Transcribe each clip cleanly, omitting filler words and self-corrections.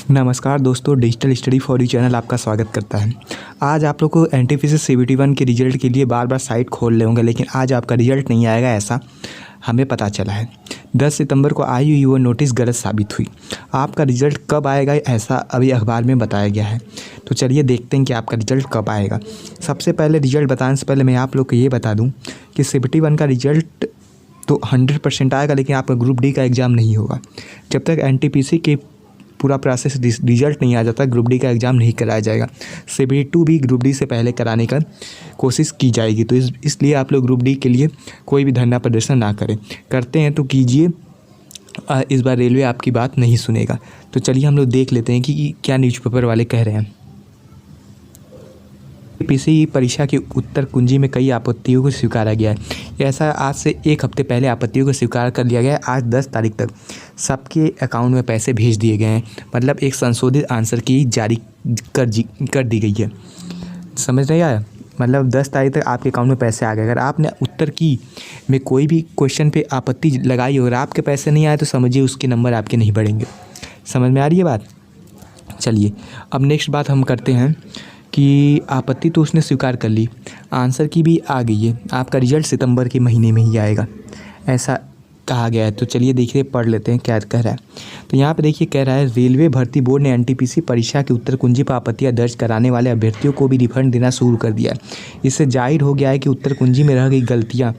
नमस्कार दोस्तों, digital study for you channel आपका स्वागत करता है। आज आप लोग को एनटीपीसी सीबीटी 1 के रिजल्ट के लिए बार बार साइट खोल ले होंगे, लेकिन आज आपका रिजल्ट नहीं आएगा ऐसा हमें पता चला है। 10 सितंबर को आई हुई वो नोटिस गलत साबित हुई। आपका रिजल्ट कब आएगा ऐसा अभी अखबार में बताया गया है, तो चलिए देखते हैं कि आपका रिजल्ट कब आएगा। सबसे पहले रिजल्ट बताने से पहले मैं आप लोग को ये बता दूँ कि सीबीटी 1 का रिजल्ट तो 100% आएगा, लेकिन आपका ग्रुप डी का एग्ज़ाम नहीं होगा। जब तक एनटीपीसी के पूरा प्रोसेस रिजल्ट नहीं आ जाता, ग्रुप डी का एग्ज़ाम नहीं कराया जाएगा। सीबीटी 2 भी ग्रुप डी से पहले कराने का कोशिश की जाएगी, तो इसलिए आप लोग ग्रुप डी के लिए कोई भी धरना प्रदर्शन ना करें। करते हैं तो कीजिए, इस बार रेलवे आपकी बात नहीं सुनेगा। तो चलिए हम लोग देख लेते हैं कि क्या न्यूज़पेपर वाले कह रहे हैं। एनटीपीसी परीक्षा की उत्तर कुंजी में कई आपत्तियों को स्वीकारा गया है। ऐसा आज से एक हफ्ते पहले आपत्तियों को स्वीकार कर लिया गया है। आज 10 तारीख तक सबके अकाउंट में पैसे भेज दिए गए हैं, मतलब एक संशोधित आंसर की जारी कर दी गई है। समझ नहीं आया? मतलब 10 तारीख तक आपके अकाउंट में पैसे आ गए। अगर आपने उत्तर की में कोई भी क्वेश्चन पे आपत्ति लगाई हो और आपके पैसे नहीं आए तो समझिए उसके नंबर आपके नहीं बढ़ेंगे। समझ में आ रही है बात? चलिए अब नेक्स्ट बात हम करते हैं कि आपत्ति तो उसने स्वीकार कर ली, आंसर की भी आ गई है। आपका रिजल्ट सितंबर के महीने में ही आएगा ऐसा कहा गया है। तो चलिए देखिए, पढ़ लेते हैं क्या कह रहा है। तो यहाँ पे देखिए कह रहा है, रेलवे भर्ती बोर्ड ने एनटीपीसी परीक्षा की उत्तर कुंजी पर आपत्तियां दर्ज कराने वाले अभ्यर्थियों को भी रिफंड देना शुरू कर दिया है। इससे जाहिर हो गया है कि उत्तर कुंजी में रह गई गलतियाँ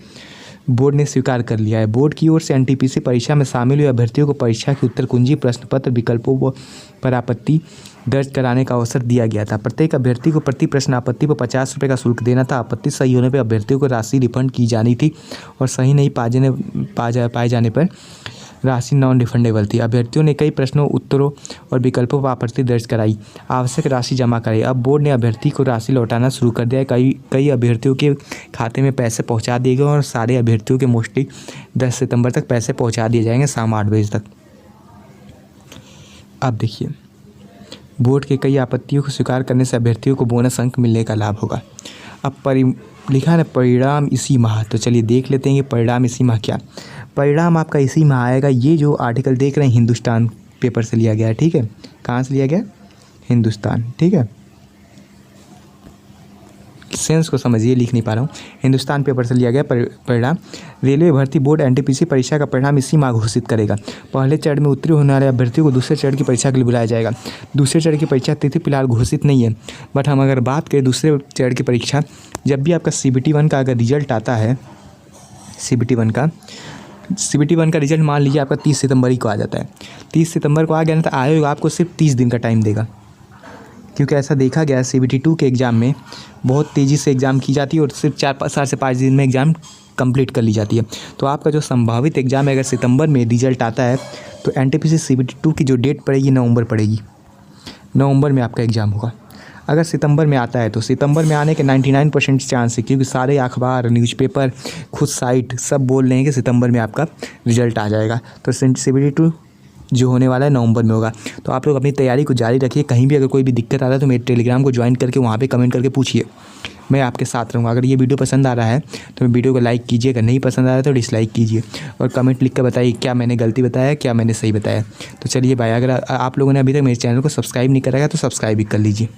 बोर्ड ने स्वीकार कर लिया है। बोर्ड की ओर से एनटीपीसी परीक्षा में शामिल हुए अभ्यर्थियों को परीक्षा की उत्तर कुंजी, प्रश्न पत्र, विकल्पों पर आपत्ति दर्ज कराने का अवसर दिया गया था। प्रत्येक अभ्यर्थी को प्रति प्रश्न आपत्ति पर 50 रुपये का शुल्क देना था। आपत्ति सही होने पर अभ्यर्थियों को राशि रिफंड की जानी थी और सही नहीं पाए जाने पर राशि नॉन रिफंडेबल थी। अभ्यर्थियों ने कई प्रश्नों, उत्तरों और विकल्पों पर आपत्ति दर्ज कराई, आवश्यक राशि जमा कराई। अब बोर्ड ने अभ्यर्थी को राशि लौटाना शुरू कर दिया है। कई अभ्यर्थियों के खाते में पैसे पहुंचा दिए गए और सारे अभ्यर्थियों के मोस्टली 10 सितंबर तक पैसे पहुंचा दिए जाएंगे, शाम 8 बजे तक। अब देखिए, बोर्ड के कई आपत्तियों को स्वीकार करने से अभ्यर्थियों को बोनस अंक मिलने का लाभ होगा। अब लिखा है परिणाम इसी माह। तो चलिए देख लेते हैं कि परिणाम इसी माह क्या। परिणाम आपका इसी माह आएगा। ये जो आर्टिकल देख रहे हैं हिंदुस्तान पेपर से लिया गया है, ठीक है। कहाँ से लिया गया? हिंदुस्तान, ठीक है। सेंस को समझिए, लिख नहीं पा रहा हूँ। हिंदुस्तान पेपर से लिया गया परिणाम। रेलवे भर्ती बोर्ड एनटीपीसी परीक्षा का परिणाम इसी माह घोषित करेगा। पहले चरण में उत्तीर्ण होने वाले अभ्यर्थियों को दूसरे चरण की परीक्षा के लिए बुलाया जाएगा। दूसरे चरण की परीक्षा तिथि फिलहाल घोषित नहीं है, बट हम अगर बात करें दूसरे चरण की परीक्षा, जब भी आपका सीबीटी 1 का अगर रिजल्ट आता है, सीबीटी 1 का रिजल्ट मान लीजिए आपका 30 सितंबर ही को आ जाता है। 30 सितंबर को आ गया ना, तो आयोग आपको सिर्फ 30 दिन का टाइम देगा, क्योंकि ऐसा देखा गया है सीबीटी 2 के एग्ज़ाम में बहुत तेज़ी से एग्ज़ाम की जाती है और सिर्फ 4 से 5 दिन में एग्ज़ाम कंप्लीट कर ली जाती है। तो आपका जो संभावित एग्ज़ाम है, अगर सितंबर में रिजल्ट आता है तो एनटीपीसी सीबीटी 2 की जो डेट पड़ेगी नवंबर पड़ेगी। नवंबर में आपका एग्ज़ाम होगा। अगर सितंबर में आता है तो सितंबर में आने के 99% चांस है, क्योंकि सारे अखबार, न्यूज़पेपर, खुद साइट सब बोल रहे हैं कि सितंबर में आपका रिजल्ट आ जाएगा। तो सीबीटी 2 जो होने वाला है नवंबर में होगा। तो आप लोग अपनी तैयारी को जारी रखिए। कहीं भी अगर कोई भी दिक्कत आता है तो मेरे टेलीग्राम को ज्वाइन करके वहाँ पे कमेंट करके पूछिए, मैं आपके साथ रहूँगा। अगर ये वीडियो पसंद आ रहा है तो वीडियो को लाइक कीजिए, अगर नहीं पसंद आ रहा है तो डिसलाइक कीजिए और कमेंट लिख कर बताइए क्या मैंने गलती बताया, क्या मैंने सही बताया। तो चलिए भाई, अगर आप लोगों ने अभी तक मेरे चैनल को सब्सक्राइब नहीं करा है तो सब्सक्राइब भी कर लीजिए।